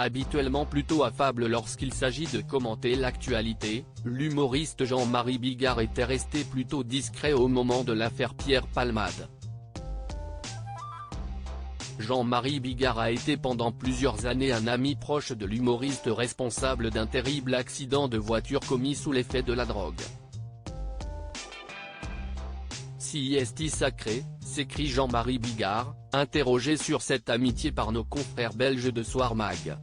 Habituellement plutôt affable lorsqu'il s'agit de commenter l'actualité, l'humoriste Jean-Marie Bigard était resté plutôt discret au moment de l'affaire Pierre Palmade. Jean-Marie Bigard a été pendant plusieurs années un ami proche de l'humoriste responsable d'un terrible accident de voiture commis sous l'effet de la drogue. Si est sacré, s'écrie Jean-Marie Bigard, interrogé sur cette amitié par nos confrères belges de Soir Mag.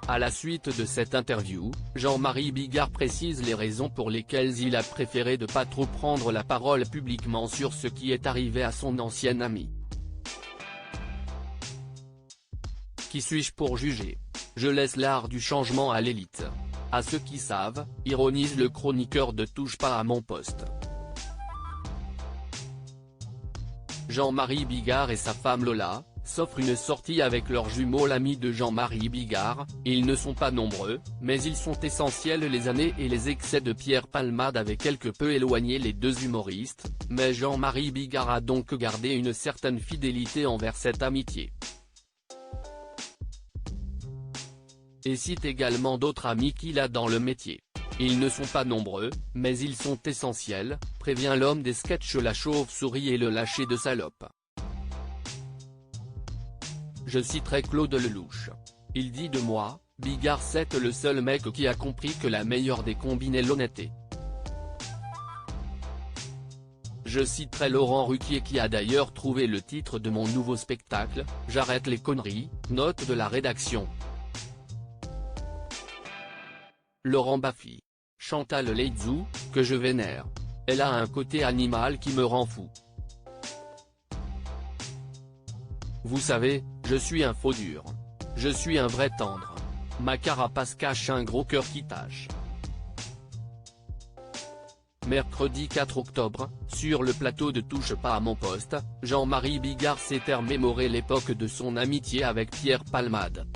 À la suite de cette interview, Jean-Marie Bigard précise les raisons pour lesquelles il a préféré de pas trop prendre la parole publiquement sur ce qui est arrivé à son ancien ami. Qui suis-je pour juger? Je laisse l'art du changement à l'élite. À ceux qui savent, ironise le chroniqueur de Touche pas à mon poste. Jean-Marie Bigard et sa femme Lola s'offrent une sortie avec leur jumeau l'ami de Jean-Marie Bigard. Ils ne sont pas nombreux, mais ils sont essentiels. Les années et les excès de Pierre Palmade avaient quelque peu éloigné les deux humoristes, mais Jean-Marie Bigard a donc gardé une certaine fidélité envers cette amitié. Et cite également d'autres amis qu'il a dans le métier. Ils ne sont pas nombreux, mais ils sont essentiels, prévient l'homme des sketchs La Chauve-souris et le Lâcher de Salope. Je citerai Claude Lelouch. Il dit de moi, Bigard c'est le seul mec qui a compris que la meilleure des combines est l'honnêteté. Je citerai Laurent Ruquier qui a d'ailleurs trouvé le titre de mon nouveau spectacle, J'arrête les conneries, note de la rédaction. Laurent Baffy. Chantal Latsou, que je vénère. Elle a un côté animal qui me rend fou. Vous savez, je suis un faux dur. Je suis un vrai tendre. Ma carapace cache un gros cœur qui tâche. Mercredi 4 octobre, sur le plateau de Touche pas à mon poste, Jean-Marie Bigard s'est remémoré l'époque de son amitié avec Pierre Palmade.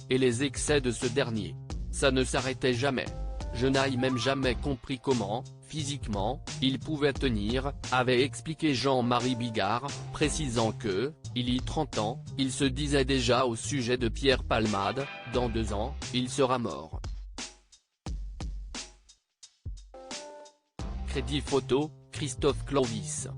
Et les excès de ce dernier. Ça ne s'arrêtait jamais. Je n'ai même jamais compris comment, physiquement, il pouvait tenir, avait expliqué Jean-Marie Bigard, précisant que, il y a 30 ans, il se disait déjà au sujet de Pierre Palmade, dans 2 ans, il sera mort. Crédit photo, Christophe Clovis.